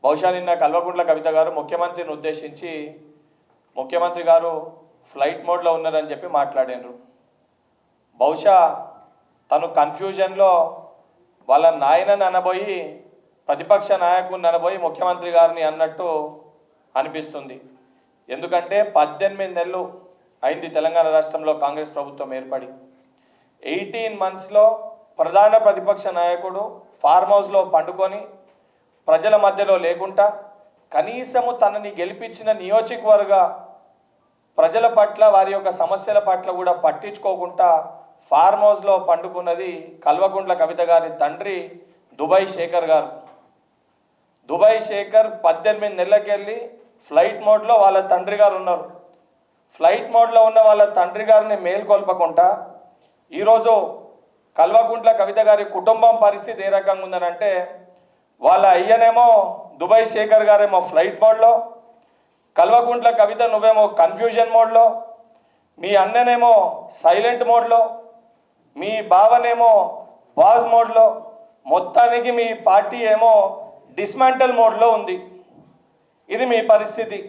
బహుశా నిన్న కల్వకుంట్ల కవిత గారు ముఖ్యమంత్రిని ఉద్దేశించి ముఖ్యమంత్రి గారు ఫ్లైట్ మోడ్లో ఉన్నారని చెప్పి మాట్లాడారు. బహుశా తను కన్ఫ్యూజన్లో వాళ్ళ నాయనని అనబోయి ప్రతిపక్ష నాయకుడిని అనబోయి ముఖ్యమంత్రి గారిని అన్నట్టు అనిపిస్తుంది. ఎందుకంటే 18 నెలలు అయింది తెలంగాణ రాష్ట్రంలో కాంగ్రెస్ ప్రభుత్వం ఏర్పడి. 18 మంత్స్లో ప్రధాన ప్రతిపక్ష నాయకుడు ఫార్మ్ హౌస్లో పండుకొని ప్రజల మధ్యలో లేకుండా కనీసము తనని గెలిపించిన నియోజకవర్గ ప్రజల పట్ల వారి యొక్క సమస్యల పట్ల కూడా పట్టించుకోకుండా ఫార్మ్ హౌస్లో పండుకున్నది కల్వకుంట్ల కవిత గారి తండ్రి దుబాయ్ శేఖర్ గారు. దుబాయ్ శేఖర్ 18 నెలలకెళ్ళి ఫ్లైట్ మోడ్లో వాళ్ళ తండ్రి గారు ఉన్నారు. ఫ్లైట్ మోడ్లో ఉన్న వాళ్ళ తండ్రి గారిని మేల్కొల్పకుండా ఈరోజు కల్వకుంట్ల కవిత గారి కుటుంబం పరిస్థితి ఏ రకంగా ఉందనంటే, వాళ్ళ అయ్యనేమో దుబాయ్ శేఖర్ గారేమో ఫ్లైట్ మోడ్లో, కల్వకుంట్ల కవిత నువ్వేమో కన్ఫ్యూజన్ మోడ్లో, మీ అన్ననేమో సైలెంట్ మోడ్లో, మీ బావనేమో పాజ్ మోడ్లో, మొత్తానికి మీ పార్టీ ఏమో డిస్మాంటల్ మోడ్లో ఉంది. ఇది మీ పరిస్థితి.